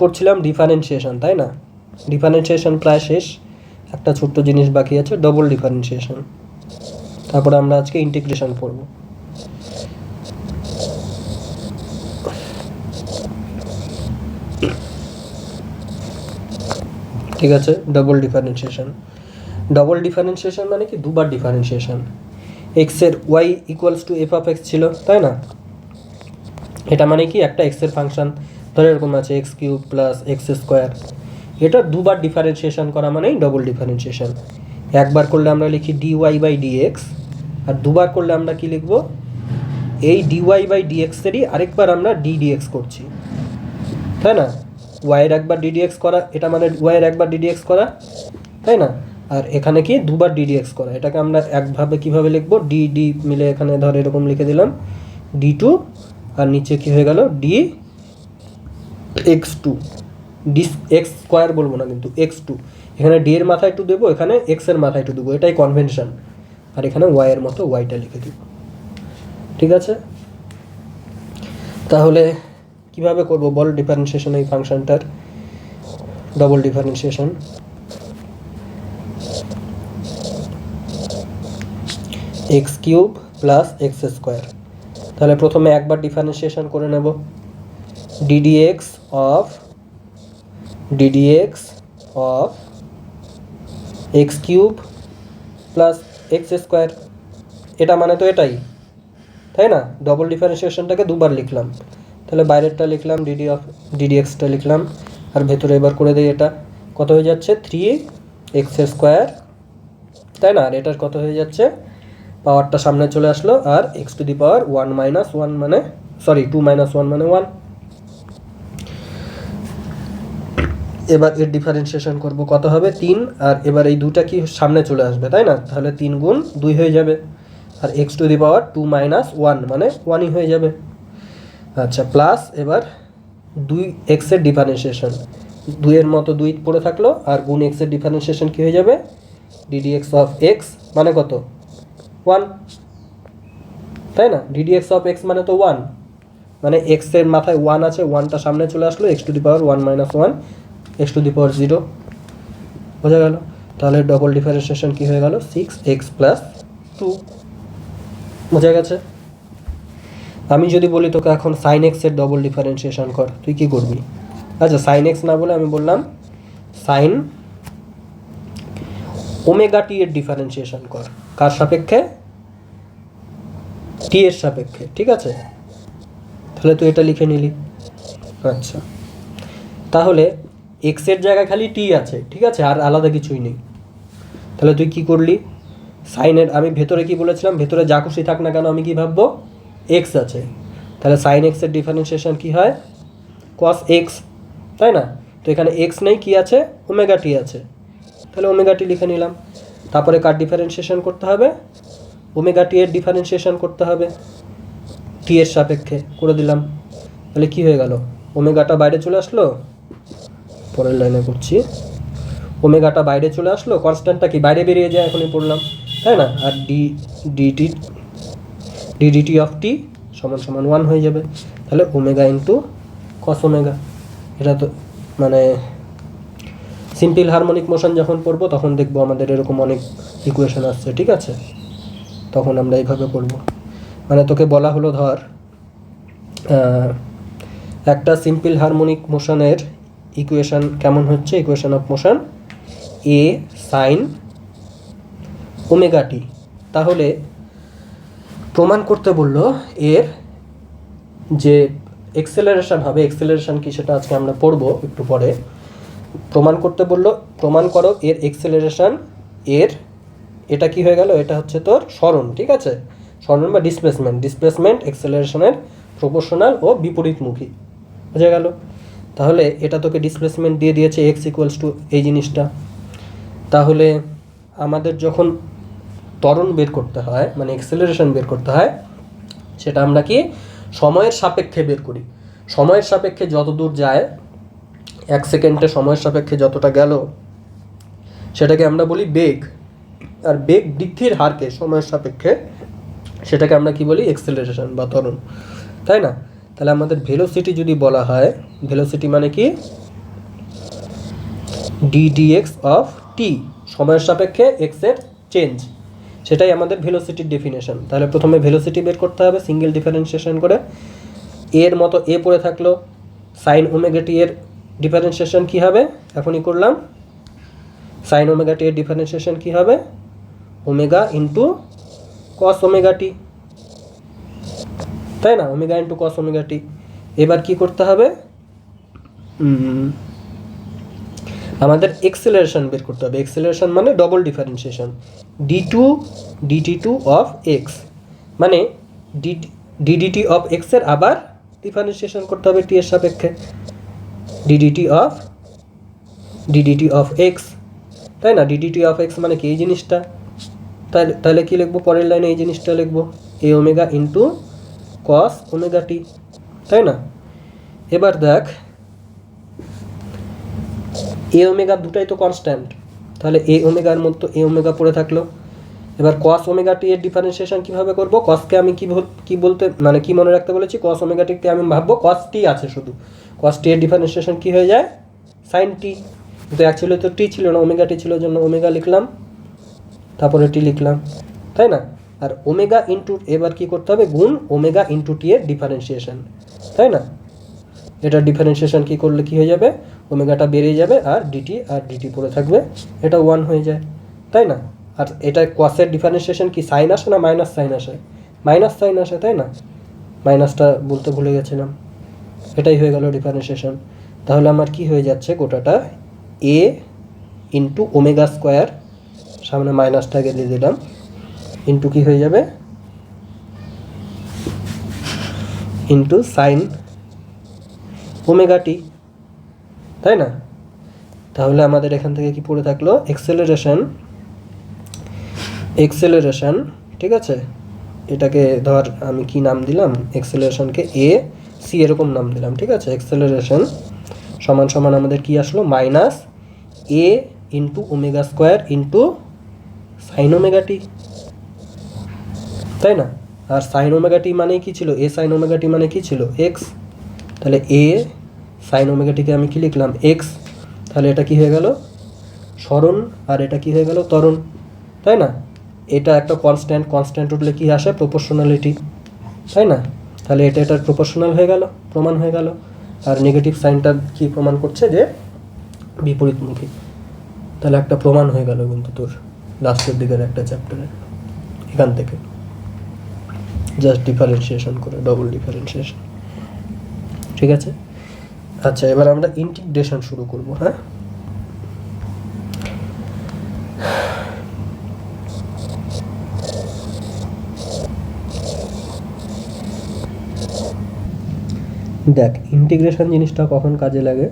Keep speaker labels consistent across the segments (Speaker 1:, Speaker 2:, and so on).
Speaker 1: পড়ছিলাম ডিফারেন্সিয়েশন, তাই না? ডিফারেন্সিয়েশন প্রায় শেষ, একটা ছোট্ট জিনিস বাকি আছে, ডবল ডিফারেন্সিয়েশন। তারপরে আমরা আজকে ইন্টিগ্রেশন পড়ব। ঠিক আছে, ডবল ডিফারেন্সিয়েশন। ডবল ডিফারেন্সিয়েশন মানে কি? দুবার ডিফারেন্সিয়েশন। এক্সের y equals to f of x ছিল, তাই না? এটা মানে কি? একটা এক্সের ফাংশন ধরে এরকম আছে x cube plus x square, এটা দুবার ডিফারেন্সিয়েশন করা মানেই ডবল ডিফারেন্সিয়েশন। একবার করলে আমরা লিখি ডিওয়াই বাই ডিএক্স, আর দুবার করলে আমরা কি লিখব? এই ডিওয়াই বাই ডিএক্সেরই আরেকবার আমরা ডিডিএক্স করছি, তাই না? ওয়াইয়ের একবার ডিডিএক্স করা, এটা মানে ওয়াইয়ের একবার ডিডিএক্স করা, তাই না? আর এখানে কি? দুবার ডিডিএক্স করা। এটাকে আমরা একভাবে কিভাবে লিখবো? ডি ডি মিলে এখানে ধর এরকম লিখে দিলাম ডি টু, আর নিচে কি হয়ে গেল? D x two. D x square বলবো না কিন্তু, এক্স টু। এখানে ডি এর মাথায় টু দেবো, এখানে এক্স এর মাথায় টু দেবো, এটাই কনভেনশন। আর এখানে ওয়াই এর মতো ওয়াইটা লিখে দেব। ঠিক আছে, তাহলে কিভাবে করব বল ডিফারেন্সিয়েশন এই ফাংশনটার? Double differentiation x cube plus x square. তাহলে প্রথমে একবার ডিফারেন্সিয়েশন করে নেব, d d x of x cube plus x square. এটা মানে তো এটাই, তাই না? ডবল ডিফারেন্সিয়েশনটাকে দুবার লিখলাম, তাহলে বাইরেরটা লিখলাম ডিডিএক্সটা লিখলাম, আর ভেতরে এবার করে দিই। এটা কত হয়ে যাচ্ছে? 3x স্কোয়ার, তাই না? আর এটার কত হয়ে যাচ্ছে? পাওয়ারটা সামনে চলে আসলো, আর x to the power 1 minus 1 মানে, সরি 2 মাইনাস 1 মানে 1। এবার এর ডিফারেন্সিয়েশন করব, কত হবে? 3, আর এবার এই দুটা কি সামনে চলে আসবে, তাই না? তাহলে 3 গুণ 2 হয়ে যাবে, আর x to the power 2 minus 1 মানে 1ই হয়ে যাবে। আচ্ছা, প্লাস এবার 2x এর ডিফারেন্সিয়েশন, 2 এর মতো 2 পড়ে থাকলো, আর গুণ x এর ডিফারেন্সিয়েশন কি হয়ে যাবে? ddx অফ x মানে কত? 1, তাই না? ddx অফ x মানে তো 1, মানে x এর মাথায় 1 আছে, 1টা সামনে চলে আসলো, x to the power 1 minus 1, x to the power 0। বোঝা গেল? তাহলে ডবল ডিফারেন্সিয়েশন কি হয়ে গেল? 6x plus 2। বোঝা গেছে? আমি যদি বলি তোকে এখন সাইন এক্স এর ডবল ডিফারেন্সিয়েশন কর, তুই কি করবি? আচ্ছা, সাইন এক্স না বলে আমি বললাম সাইন ওমেগা টি এর ডিফারেন্সিয়েশন কর। কার সাপেক্ষে? টি এর সাপেক্ষে। ঠিক আছে, তাহলে তুই এটা লিখে নিলি। আচ্ছা, তাহলে এক্স এর জায়গায় খালি টি আছে, ঠিক আছে, আর আলাদা কিছুই নেই। তাহলে তুই কি করলি? সাইনের, আমি ভেতরে কি বলেছিলাম? ভেতরে যা খুশি থাক না কেন আমি কি ভাববো? এক্স আছে। তাহলে সাইন এক্স এর ডিফারেন্সিয়েশন কি হয়? কস এক্স, তাই না? তো এখানে এক্স নেই, কি আছে? ওমেগা টি আছে, তাহলে ওমেগা টি লিখে নিলাম। তারপরে কার ডিফারেন্সিয়েশন করতে হবে? ওমেগা টি এর ডিফারেন্সিয়েশন করতে হবে, টি এর সাপেক্ষে করে দিলাম। তাহলে কি হয়ে গেল? ওমেগাটা বাইরে চলে আসলো, পরের লাইনে করছি, ওমেগাটা বাইরে চলে আসলো, কনস্ট্যান্টটা কি বাইরে বেরিয়ে যায়, এখনই পড়লাম, তাই না? আর ডিডিটি অফ টি সমান সমান 1 হয়ে যাবে। তাহলে ওমেগা ইন্টু কস ওমেগা। এটা তো মানে সিম্পল হারমোনিক মোশন যখন পড়বো তখন দেখবো আমাদের এরকম অনেক ইকুয়েশন আসছে, ঠিক আছে? তখন আমরা এইভাবে করব। মানে তোকে বলা হলো ধর একটা সিম্পল হারমোনিক মোশনের ইকুয়েশন কেমন হচ্ছে, equation of motion a sine omega t. তাহলে প্রমাণ করতে বললো এর যে এক্সেলারেশন হবে, এক্সেলারেশন কি সেটা আজকে আমরা পড়বো একটু পরে। প্রমাণ করতে বললো, প্রমাণ করো এর এক্সেলারেশন এর, এটা কি হয়ে গেল? এটা হচ্ছে তোর সরণ, ঠিক আছে? সরণ বা ডিসপ্লেসমেন্ট এক্সেলারেশনের প্রপোর্শনাল ও বিপরীতমুখী। বোঝা গেল? তাহলে এটা তোকে ডিসপ্লেসমেন্ট দিয়ে দিয়েছে এক্স ইকুয়ালস টু এই জিনিসটা। তাহলে আমাদের যখন ত্বরণ বের করতে হয়, মানে এক্সেলারেশন বের করতে হয়, সেটা আমরা কি সময়ের সাপেক্ষে বের করি। সময়ের সাপেক্ষে যত দূর যায়, 1 সেকেন্ডে সময়ের সাপেক্ষে যতটা গেল সেটাকে আমরা বলি বেগ। আর বেগ বৃদ্ধির হারকে সময়ের সাপেক্ষে সেটাকে আমরা কি বলি? এক্সেলারেশন বা ত্বরণ, তাই না? তাহলে আমাদের ভেলোসিটি যদি বলা হয়, ভেলোসিটি মানে কি? ডি ডিএক্স অফ টি, সময়ের সাপেক্ষে এক্সের চেঞ্জ, সেটাই আমাদের ভেলোসিটির ডেফিনেশন। তাহলে প্রথমে ভেলোসিটি বের করতে হবে সিঙ্গেল ডিফারেন্সিয়েশন করে। এর মতো এ পড়ে থাকলো, সাইন ওমেগা টি এর ডিফারেন্সিয়েশন কী হবে, এখনই করলাম। সাইন ওমেগা টি এর ডিফারেন্সিয়েশন কী হবে, omega into cos omega t, তাই না, omega into cos omega t. এবার কি করতে হবে, আমাদের এক্সেলারেশন বের করতে হবে। এক্সেলারেশন মানে double differentiation, dt2 of x, মানে ddt অফ এক্সের আবার ডিফারেন্সিয়েশন করতে হবে টি এর সাপেক্ষে, ddt অফ এক্স, তাই না। ddt অফ এক্স মানে কি, এই জিনিসটা, তাহলে কি লিখবো, পরের লাইনে এই জিনিসটা লিখবো, এ omega into cos omega t, তাই না। এবার দেখ, এ ওমেগা দুটাই তো কনস্ট্যান্ট, তাহলে এ ওমেগার মধ্যে এ ওমেগা পড়ে থাকলো। এবার কস ওমেগা টি এর ডিফারেন্সিয়েশন কীভাবে করবো, কসকে আমি কি বলতে মানে কি মনে রাখতে বলেছি, কস ওমেগা টিকে আমি ভাববো কস টি আছে শুধু, কস টি এর ডিফারেন্সিয়েশন কী হয়ে যায়, সাইন টি, কিন্তু অ্যাকচুয়ালি তো টি ছিল না, ওমেগা টি ছিল, জন্য ওমেগা লিখলাম, তারপরে টি লিখলাম, তাই না। আর ওমেগা ইন্টু, এবার কি করতে হবে, গুণ ওমেগা ইন্টু টি এর ডিফারেন্সিয়েশন, তাই না। এটা ডিফারেন্সিয়েশন কি করলে কি হয়ে যাবে, ওমেগাটা বেরিয়ে যাবে আর ডিটি পড়ে থাকবে, এটা 1 হয়ে যায়, তাই না। আর এটা কসের ডিফারেন্সিয়েশন কি সাইন আসে না মাইনাস সাইন আসে, মাইনাস সাইন আসে, তাই না, মাইনাসটা বলতে ভুলে গেছিলাম, এটাই হয়ে গেল ডিফারেন্সিয়েশন। তাহলে আমার কি হয়ে যাচ্ছে, গোটাটা এ ইন্টু ওমেগা স্কোয়ার, সামনে মাইনাসটাকে দিয়ে দিলাম, ইন্টু কি হয়ে যাবে, ইন্টু সাইন ওমেগা টি, তাই না। তাহলে আমাদের এখান থেকে কি পড়ে থাকলো, এক্সেলারেশন, ঠিক আছে। এটাকে ধর আমি কি নাম দিলাম, এক্সেলারেশনকে এ সি এরকম নাম দিলাম, ঠিক আছে। এক্সেলারেশন সমান সমান আমাদের কি আসলো, minus a into omega square into sine omega t, তাই না। আর সাইন ওমেগা টি মানে কি ছিল, এ সাইন ওমেগা টি মানে কি ছিল, এক্স, তাহলে এ সাইন ওমেগা টিকে আমি কি লিখলাম, এক্স, তাহলে এটা কি হয়ে গেল, সরণ, আর এটা কি হয়ে গেল, ত্বরণ, তাই না। এটা একটা কনস্ট্যান্ট উঠলে কি আসে, প্রপোর্শনালিটি, তাই না। তাহলে এটার প্রপোর্শনাল হয়ে গেল, প্রমাণ হয়ে গেল। আর নেগেটিভ সাইনটা কি প্রমাণ করছে, যে বিপরীতমুখী, তাহলে একটা প্রমাণ হয়ে গেল কিন্তু তোর লাস্টের দিকের একটা চ্যাপ্টারে, এখান থেকে জাস্ট ডিফারেন্সিয়েশন করে, ডবল ডিফারেন্সিয়েশন, ঠিক আছে। আচ্ছা, এবার আমরা ইন্টিগ্রেশন শুরু করব। হ্যাঁ, দেখ ইন্টিগ্রেশন জিনিসটা কখন কাজে লাগে,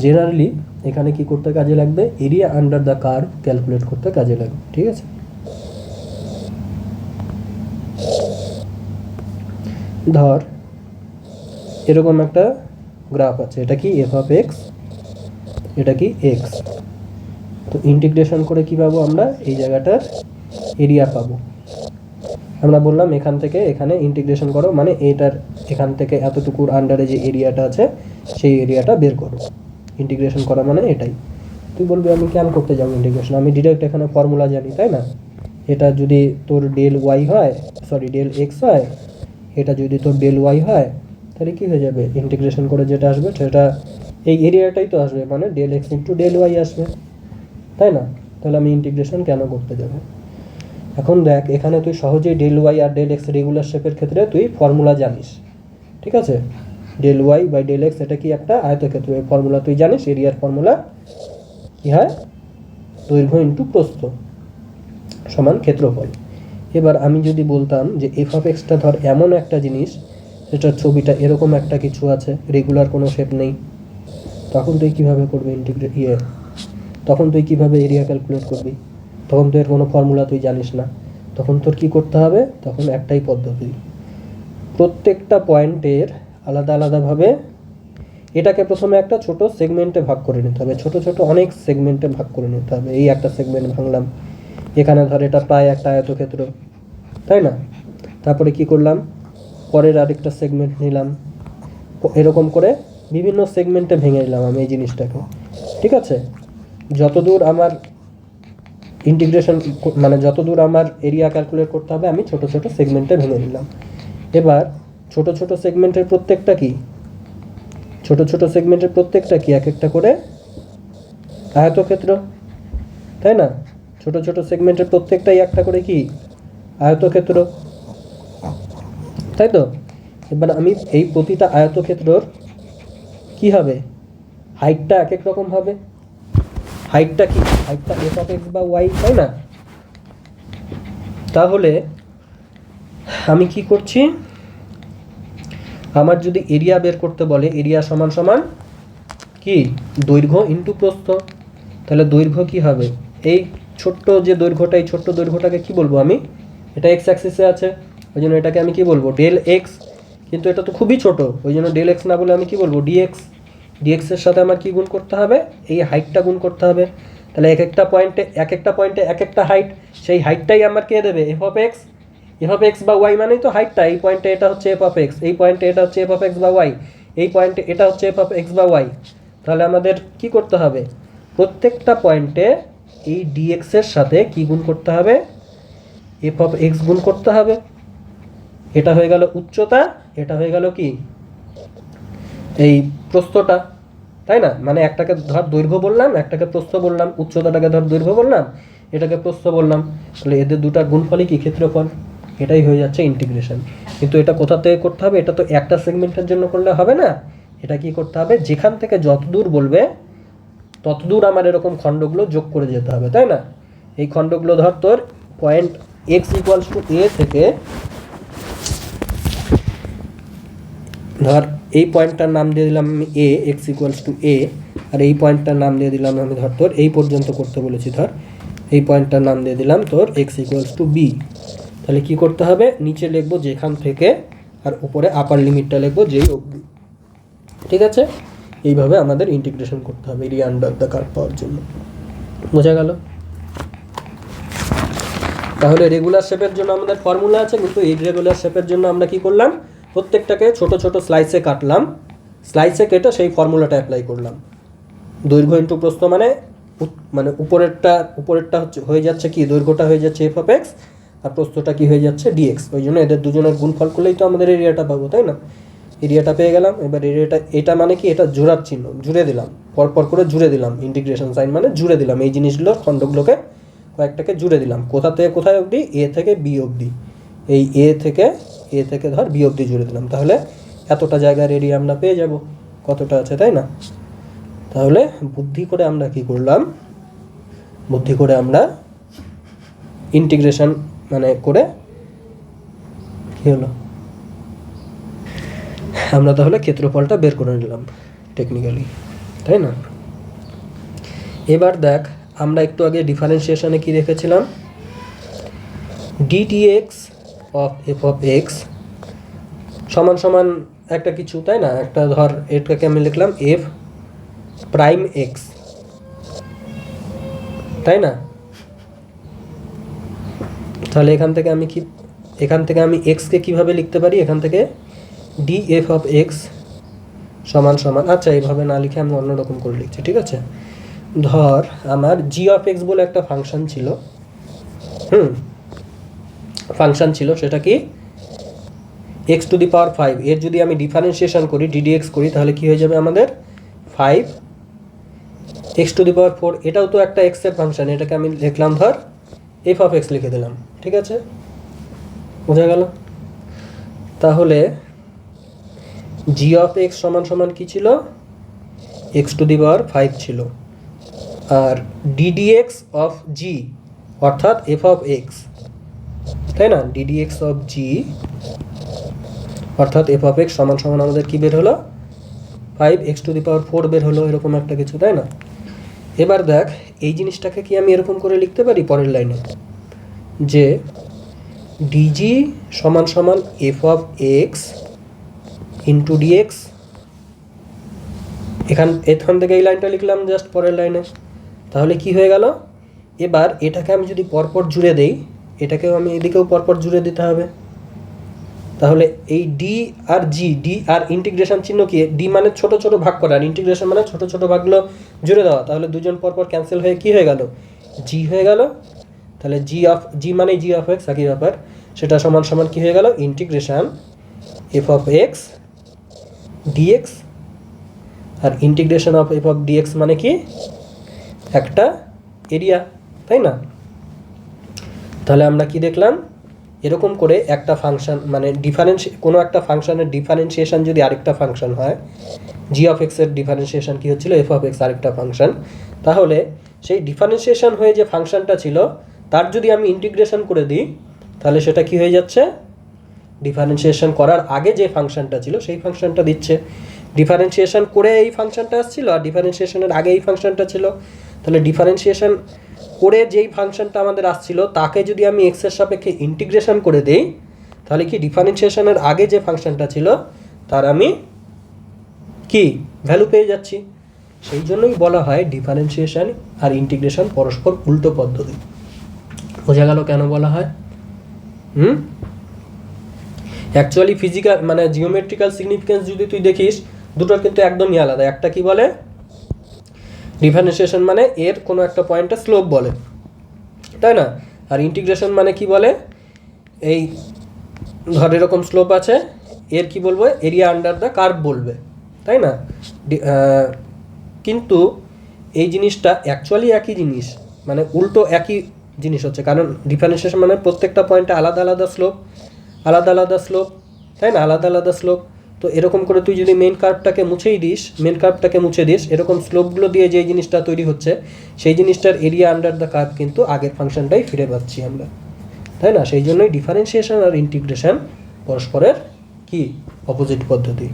Speaker 1: জেনারেলি এখানে কি করতে কাজে লাগবে, area under the curve calculate করতে কাজে লাগবে, ঠিক আছে। ধর এরকম একটা গ্রাফ আছে, এটা কি এফ অফ এক্স, এটা কি এক্স, তো ইন্টিগ্রেশন করে কি পাবো আমরা, এই জায়গাটার এরিয়া পাবো। আমরা বললাম এখান থেকে এখানে ইন্টিগ্রেশন করো, মানে এটার এখান থেকে এতটুকুর আন্ডারে যে এরিয়াটা আছে সেই এরিয়াটা বের করো। ইন্টিগ্রেশন করা মানে এটাই। তুই বলবি আমি কেন করতে যাবো ইন্টিগ্রেশন, আমি ডিরেক্ট এখানে ফর্মুলা জানি, তাই না। এটা যদি তোর ডেল ওয়াই হয়, সরি ডেল এক্স হয়, এটা যদি তোর ডেল ওয়াই হয়, তাহলে কী হয়ে যাবে, ইন্টিগ্রেশন করে যেটা আসবে সেটা এই এরিয়াটাই তো আসবে, মানে del x into del y আসবে, তাই না। তাহলে আমি ইন্টিগ্রেশন কেন করতে যাবো। এখন দেখ এখানে তুই সহজেই ডেল ওয়াই আর ডেল এক্স রেগুলার শেপের ক্ষেত্রে তুই ফর্মুলা জানিস, ঠিক আছে। Del y by del x এটা কি একটা আয়তক্ষেত্র, এই ফর্মুলা তুই জানিস, এরিয়ার ফর্মুলা কি হয়, দৈর্ঘ্য ইন্টু প্রস্থ সমান ক্ষেত্রফল। এবার আমি যদি বলতাম যে এফ অফ এক্সটা ধর এমন একটা জিনিস যেটার ছবিটা এরকম একটা কিছু আছে, রেগুলার কোনো শেপ নেই, তখন তুই কীভাবে করবি তখন তুই কীভাবে এরিয়া ক্যালকুলেট করবি, তখন তো এর কোনো ফর্মুলা তুই জানিস না। তখন তোর কী করতে হবে, তখন একটাই পদ্ধতি, প্রত্যেকটা পয়েন্টের আলাদা আলাদাভাবে এটাকে প্রথমে একটা ছোট সেগমেন্টে ভাগ করে নিতে হবে, ছোট ছোট অনেক সেগমেন্টে ভাগ করে নিতে হবে। এই একটা সেগমেন্ট ভাঙলাম, এখানে ধর এটা প্রায় একটা আয়তক্ষেত্র, তাই না। তারপরে কি করলাম, পরের আরেকটা সেগমেন্ট নিলাম, এরকম করে বিভিন্ন সেগমেন্টে ভেঙে নিলাম আমি এই জিনিসটাকে, ঠিক আছে। যতদূর আমার ইন্টিগ্রেশন মানে যতদূর আমার এরিয়া ক্যালকুলেট করতে হবে আমি ছোট ছোট সেগমেন্টে ভেঙে নিলাম। এবার ছোট ছোট সেগমেন্টের প্রত্যেকটা কি এক একটা করে আয়তক্ষেত্র, তাই না? ছোট ছোট সেগমেন্টের প্রত্যেকটাই একটা করে কি আয়তক্ষেত্র, তাই তো? এবার আমি এই প্রতিটা আয়তক্ষেত্রর কি হবে, হাইটটা এক এক রকম হবে। হাইটটা এফ অফ এক্স বা ওয়াই, তাই না? তাহলে আমি কি করছি, আমার যদি এরিয়া বের করতে বলে, এরিয়া সমান সমান কি দৈর্ঘ্য ইন্টু প্রস্থ, তাহলে দৈর্ঘ্য কি হবে, এই ছোট্ট যে দৈর্ঘ্যটা, এই ছোট্ট দৈর্ঘ্যটাকে কি বলবো আমি, এটা এক্স অ্যাক্সিসে আছে, ওই জন্য এটাকে আমি কি বলবো, ডেল এক্স। কিন্তু এটা তো খুবই ছোট, ওই জন্য ডেল এক্স না বলে আমি কি বলবো, ডিএক্স। ডিএক্সের সাথে আমার কি গুণ করতে হবে, এই হাইটটা গুণ করতে হবে। তাহলে এক একটা পয়েন্টে এক একটা হাইট, সেই হাইটটাই আমার কে দেবে, F of x. F of x বা ওয়াই মানেই তো হাইটটা, এই পয়েন্টে এটা হচ্ছে এফ অফ এক্স, এই পয়েন্টে এটা হচ্ছে এফ অফ এক্স বা ওয়াই, এই পয়েন্টে এটা হচ্ছে এফ অফ এক্স বা ওয়াই। তাহলে আমাদের কি করতে হবে, প্রত্যেকটা পয়েন্টে এই ডিএক্সের সাথে কি গুণ করতে হবে, এফ অফ এক্স গুণ করতে হবে। এটা হয়ে গেল উচ্চতা, এটা হয়ে গেল কি এই প্রস্থটা, তাই না? মানে একটাকে ধর দৈর্ঘ্য বললাম, একটাকে প্রস্থ বললাম, উচ্চতাটাকে ধর দৈর্ঘ্য বললাম, এটাকে প্রস্থ বললাম। তাহলে এদের দুটার গুণফলই কি ক্ষেত্রফল, এটাই হয়ে যাচ্ছে ইন্টিগ্রেশন। কিন্তু এটা কোথা থেকে করতে হবে, এটা তো একটা সেগমেন্টের জন্য করলে হবে না, এটা কি করতে হবে, যেখান থেকে যতদূর বলবে ততদূর আমার এরকম খণ্ডগুলো যোগ করে যেতে হবে, তাই না? এই খণ্ডগুলো ধর তোর পয়েন্ট এক্স ইকুয়ালস টু এ থেকে, ধর এই পয়েন্টটার নাম দিয়ে দিলাম আমি এ, এক্স ইকুয়ালস টু এ, আর এই পয়েন্টটার নাম দিয়ে দিলাম আমি ধর তোর এই পর্যন্ত করতে বলেছি, ধর এই পয়েন্টটার নাম দিয়ে দিলাম তোর এক্স ইকুয়ালস টু বি। তাহলে কি করতে হবে, নিচে লিখবো যেখান থেকে, আর উপরে আপার লিমিটটা লিখবো যেই অবধি, ঠিক আছে? এইভাবে আমাদের ইন্টিগ্রেশন করতে হবে এরিয়া আন্ডার দ্য কার্ভ পাওয়ার জন্য। বোঝা গেল? তাহলে রেগুলার শেপের জন্য আমাদের ফর্মুলা আছে, কিন্তু ইররেগুলার শেপের জন্য আমরা কি করলাম, প্রত্যেকটাকে ছোট ছোট স্লাইসে কাটলাম, স্লাইসে কেটে সেই ফর্মুলাটা অ্যাপ্লাই করলাম। দৈর্ঘ্য ইন্টু প্রস্থ মানে উপরেরটা হচ্ছে হয়ে যাচ্ছে কি, দৈর্ঘ্যটা হয়ে যাচ্ছে এফ অফ এক্স, আর প্রস্থটা কি হয়ে যাচ্ছে ডিএক্স। ওই জন্য এদের দুজনের গুণফল করলেই তো আমাদের এরিয়াটা পাবো, তাই না? এরিয়াটা পেয়ে গেলাম। এবার এরিয়াটা, এটা মানে কি, এটা জোড়ার চিহ্ন, জুড়ে দিলাম, পরপর করে জুড়ে দিলাম, ইন্টিগ্রেশন সাইন মানে জুড়ে দিলাম, এই জিনিসগুলোর খণ্ডগুলোকে কয়েকটাকে জুড়ে দিলাম। কোথা থেকে কোথায় অবধি, এ থেকে বি অবধি, এই এ থেকে ধর বি অবধি জুড়ে দিলাম। তাহলে এতটা জায়গার এরিয়া আমরা পেয়ে যাব, কতটা আছে, তাই না? তাহলে বুদ্ধি করে আমরা কি করলাম, বুদ্ধি করে আমরা ইন্টিগ্রেশন মানে করে কি হলো, আমরা তাহলে ক্ষেত্রফলটা বের করে নিলাম টেকনিক্যালি, তাই না? এবার দেখ, আমরা একটু আগে ডিফারেন্সিয়েশনে কি রেখেছিলাম, ডিটিএক্স অফ এফ অফ এক্স সমান সমান একটা কিছু, তাই না? একটা ধর এটাকে আমি লিখলাম এফ প্রাইম এক্স, তাই না? তাহলে এখান থেকে আমি এক্সকে কীভাবে লিখতে পারি, এখান থেকে ডি এফ অফ এক্স সমান সমান, আচ্ছা এইভাবে না লিখে আমি অন্যরকম করে লিখছি, ঠিক আছে? ধর আমার জি অফ এক্স বলে একটা ফাংশন ছিল, সেটা কি এক্স টু দি পাওয়ার 5, এর যদি আমি ডিফারেন্সিয়েশন করি, ডিডিএক্স করি, তাহলে কি হয়ে যাবে আমাদের 5 এক্স টু দি পাওয়ার 4। এটাও তো একটা এক্সের ফাংশন, এটাকে আমি লিখলাম ধর এফ অফ এক্স লিখে দিলাম, ঠিক আছে? বোঝা গেল? তাহলে জি অফ এক্স সমান সমান কী ছিল, এক্স টু দি পাওয়ার 5 ছিল, আর ডিডিএক্স অফ জি অর্থাৎ এফ অফ এক্স, তাই না? ডিডিএক্স অফ জি অর্থাৎ এফ অফ এক্স সমান সমান আমাদের কী বের হলো, 5 এক্স টু দি পাওয়ার 4 বের হলো, এরকম একটা কিছু, তাই না? এবার দেখ, এই জিনিসটাকে কি আমি এরকম করে লিখতে পারি পরের লাইনে, যে ডিজি সমান সমান f of x into dx. এখান থেকে এই লাইনটা লিখলাম জাস্ট পরের লাইনে। তাহলে কি হয়ে গেল, এবার এটাকে আমি যদি পরপর জুড়ে দেই, এটাকেও আমি এদিকেও পরপর জুড়ে দিতে হবে, তাহলে এই ডি আর জি, ডি আর ইন্টিগ্রেশন চিহ্ন কি, ডি মানে ছোট ছোট ভাগ করা আর ইন্টিগ্রেশন মানে ছোট ছোট ভাগগুলো জুড়ে দেওয়া, তাহলে দুজন পরপর ক্যান্সেল হয়ে কি হয়ে গেল, জি হয়ে গেল। তাহলে জি মানে জি অফ এক্স, একই ব্যাপার, সেটা সমান সমান কি হয়ে গেল, integration f of x dx. আর integration of f of dx মানে কি, একটা এরিয়া, তাই না? তাহলে আমরা কি দেখলাম, এরকম করে একটা ফাংশন মানে কোনো একটা ফাংশনের ডিফারেন্সিয়েশন যদি আরেকটা ফাংশন হয়, জি অফ এক্সের ডিফারেন্সিয়েশন কি হচ্ছিল, এফ অফ এক্স আরেকটা ফাংশন, তাহলে সেই ডিফারেন্সিয়েশন হয়ে যে ফাংশনটা ছিল তার যদি আমি ইন্টিগ্রেশন করে দিই তাহলে সেটা কি হয়ে যাচ্ছে, ডিফারেন্সিয়েশন করার আগে যে ফাংশনটা ছিল সেই ফাংশনটা দিচ্ছে। ডিফারেন্সিয়েশন করে এই ফাংশনটা আসছিল আর ডিফারেন্সিয়েশনের আগে এই ফাংশনটা ছিল, তাহলে ডিফারেন্সিয়েশন করে যেই ফাংশনটা আমাদের আসছিল তাকে যদি আমি এক্সের সাপেক্ষে ইন্টিগ্রেশন করে দেই তাহলে কি ডিফারেন্সিয়েশনের আগে যে ফাংশনটা ছিল তার আমি কি ভ্যালু পেয়ে যাচ্ছি। সেই জন্যই বলা হয় ডিফারেন্সিয়েশন আর ইন্টিগ্রেশন পরস্পর উল্টো পদ্ধতি। বোঝা গেল কেন বলা হয়? অ্যাকচুয়ালি ফিজিক্যাল মানে জিওমেট্রিক্যাল সিগনিফিকেন্স যদি তুই দেখিস দুটোর কিন্তু একদমই আলাদা। একটা কি বলে, ডিফারেন্সিয়েশন মানে এর কোনো একটা পয়েন্টে স্লোপ বলে, তাই না? আর ইন্টিগ্রেশন মানে কি বলে, এই ধর এরকম স্লোপ আছে, এর কি বলবো, এরিয়া আন্ডার দ্য কার্ভ বলবে, তাই না? কিন্তু এই জিনিসটা অ্যাকচুয়ালি একই জিনিস, মানে উল্টো একই জিনিস হচ্ছে, কারণ ডিফারেন্সিয়েশন মানে প্রত্যেকটা পয়েন্টে আলাদা আলাদা স্লোপ, তাই না, আলাদা আলাদা স্লোপ। তো এরকম করে তুই যদি মেন কার্ভটাকে মুছে দিস, এরকম স্লোপগুলো দিয়ে যে জিনিসটা তৈরি হচ্ছে সেই জিনিসটার এরিয়া আন্ডার দ্য কার্ভ কিন্তু আগের ফাংশনটাই ফিরে পাচ্ছি আমরা, তাই না? সেই জন্যই ডিফারেন্সিয়েশন আর ইন্টিগ্রেশন পরস্পরের কি অপোজিট পদ্ধতি।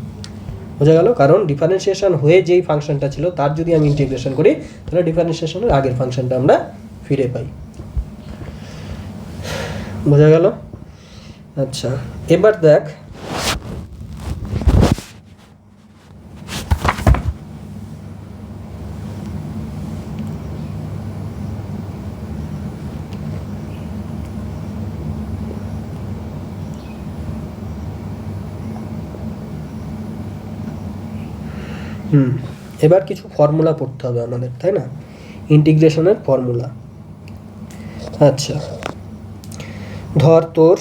Speaker 1: বোঝা গেল? কারণ ডিফারেন্সিয়েশন হয়ে যেই ফাংশনটা ছিল তার যদি আমি ইন্টিগ্রেশন করি তাহলে ডিফারেন্সিয়েশনের আগের ফাংশনটা আমরা ফিরে পাই। বোঝা গেল? আচ্ছা, এবার দেখ এবার কিছু ফর্মুলা পড়তে হবে আমাদের, তাই না? ইন্টিগ্রেশনের ফর্মুলা। আচ্ছা, ধর তোর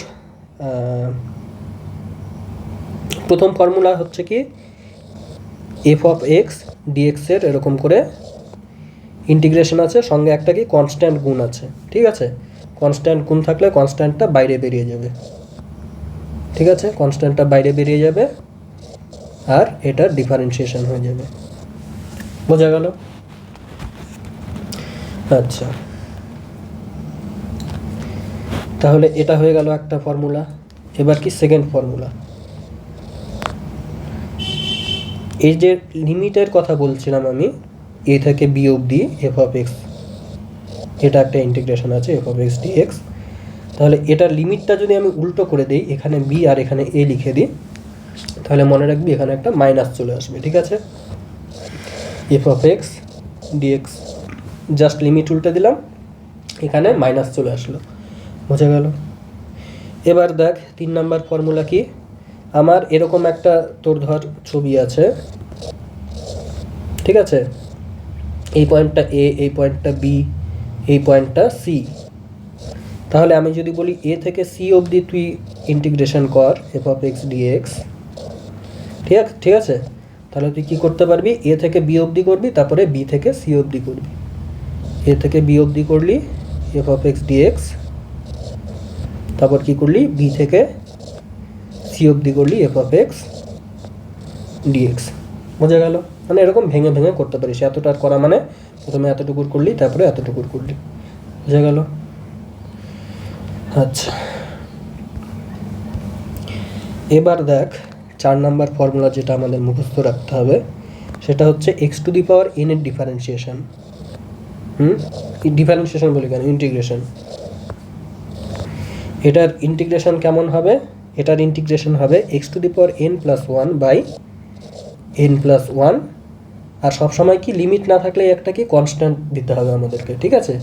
Speaker 1: প্রথম ফর্মুলা হচ্ছে কি, এফ অফ এক্স ডিএক্সের এরকম করে ইন্টিগ্রেশন আছে, সঙ্গে একটা কি কনস্ট্যান্ট গুণ আছে, ঠিক আছে? কনস্ট্যান্ট গুণ থাকলে কনস্ট্যান্টটা বাইরে বেরিয়ে যাবে, ঠিক আছে? কনস্ট্যান্টটা বাইরে বেরিয়ে যাবে আর এটার ডিফারেন্সিয়েশন হয়ে যাবে। বোঝা গেল? আচ্ছা, তাহলে এটা হয়ে গেল একটা ফর্মুলা। এবার কি সেকেন্ড ফর্মুলা, এই যে লিমিটের কথা বলছিলাম আমি, এ থেকে বি অবধি এফ অফ এক্স, এটা একটা ইন্টিগ্রেশন আছে f of x D x. তাহলে এটার লিমিটটা যদি আমি উল্টো করে দিই, এখানে বি আর এখানে এ লিখে দিই, তাহলে মনে রাখবি এখানে একটা মাইনাস চলে আসবে, ঠিক আছে? F of x dx, just limit উল্টে দিলাম, এখানে মাইনাস চলে আসলো। বোঝা গেল? এবার দেখ 3 নাম্বার ফর্মুলা কি, আমার এরকম একটা তোর ধর ছবি আছে, ঠিক আছে? এই পয়েন্টটা এ, এই পয়েন্টটা বি, এই পয়েন্টটা সি। তাহলে আমি যদি বলি এ থেকে সি অবধি তুই ইন্টিগ্রেশন কর এফ অফ এক্স ডিএক্স, ঠিক আছে? তাহলে তুই কী করতে পারবি, এ থেকে বি অবধি করবি, তারপরে বি থেকে সি অবধি করবি। এ থেকে বি অবধি করলি এফ অফ এক্স ডিএক্স, তারপর কী করলি, বি থেকে সি অবধি করলি এফ অফ এক্স ডিএক্স। বোঝা গেল? মানে এরকম ভেঙে ভেঙে করতে পারিস, এতটা করা মানে প্রথমে এতটুকুর করলি তারপরে এতটুকুর করলি। বোঝা গেল? আচ্ছা, এবার দেখ 4 নাম্বার ফর্মুলা যেটা আমাদের মুখস্থ রাখতে হবে সেটা হচ্ছে x to the power N এর ডিফারেন্সিয়েশন। ডিফারেন্সিয়েশন বলি কেন, ইন্টিগ্রেশন। এটার ইন্টিগ্রেশন কেমন হবে, এটার ইন্টিগ্রেশন হবে x to the power n plus one by n plus one আর সবসময় কি লিমিট না থাকলে একটা কি কনস্ট্যান্ট দিতে হবে আমাদেরকে, ঠিক আছে।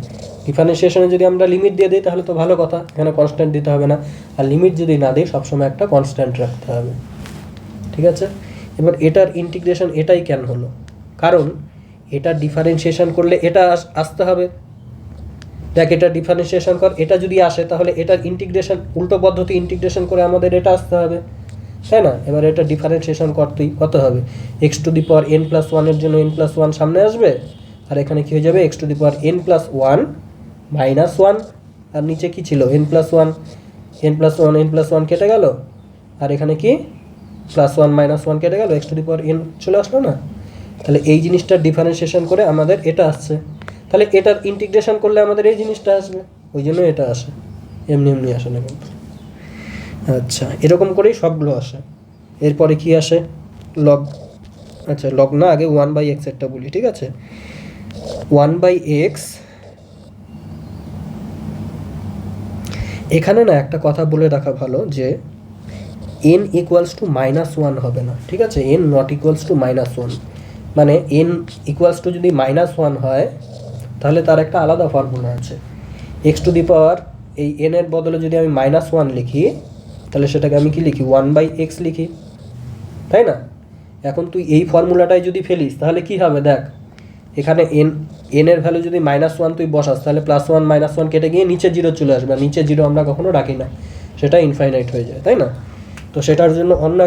Speaker 1: ডিফারেন্সিয়েশনে যদি আমরা লিমিট দিয়ে দিই তাহলে তো ভালো কথা, এখানে কনস্ট্যান্ট দিতে হবে না। আর লিমিট যদি না দিই সবসময় একটা কনস্ট্যান্ট রাখতে হবে, ঠিক আছে। এবার এটার ইন্টিগ্রেশন এটাই কেন হলো, কারণ এটা ডিফারেন্সিয়েশন করলে এটা আসতে হবে। দেখ এটা ডিফারেন্সিয়েশন কর, এটা যদি আসে তাহলে এটার ইন্টিগ্রেশন উল্টো পদ্ধতি ইন্টিগ্রেশন করে আমাদের এটা আসতে হবে, তাই না। এবার এটা ডিফারেন্সিয়েশন করতেই কত হবে, x to the power n plus ওয়ানের জন্য এন প্লাস ওয়ান সামনে আসবে, আর এখানে কী হয়ে যাবে x to the power n plus one minus one, আর নিচে কী ছিল n plus one, n plus one n plus one কেটে গেল, আর এখানে কি প্লাস ওয়ান মাইনাস ওয়ান কেটে গেল, x to the power N চলে আসলো না। তাহলে এই জিনিসটার ডিফারেন্সিয়েশন করে আমাদের এটা আসছে, তাহলে এটার ইন্টিগ্রেশন করলে আমাদের এই জিনিসটা আসবে, ওই জন্য এটা আসে, এমনি এমনি আসে না কিন্তু। আচ্ছা এরকম করেই সবগুলো আসে। এরপরে কি আসে লগ, আচ্ছা লগ না, আগে ওয়ান বাই এক্স একটা বলি, ঠিক আছে। ওয়ান বাই এক্স, এখানে না একটা কথা বলে রাখা ভালো যে N equals to minus one হবে না, ঠিক আছে। N not equals to minus one, মানে এন ইকুয়ালস টু যদি মাইনাস ওয়ান হয় তাহলে তার একটা আলাদা ফর্মুলা আছে। এক্স টু দি পাওয়ার এই এন এর বদলে যদি আমি মাইনাস ওয়ান লিখি তাহলে সেটাকে আমি কি লিখি ওয়ান বাই এক্স লিখি, তাই না। এখন তুই এই ফর্মুলাটাই যদি ফেলিস তাহলে কি হবে, দেখ এখানে এন এর ভ্যালু যদি মাইনাস ওয়ান তুই বসাস তাহলে প্লাস ওয়ান মাইনাস ওয়ান কেটে গিয়ে নিচে জিরো চলে আসবে, আর নিচে জিরো আমরা কখনো রাখি না, সেটা ইনফাইনাইট হয়ে যায়, তাই না। তো সেটার জন্য অন্য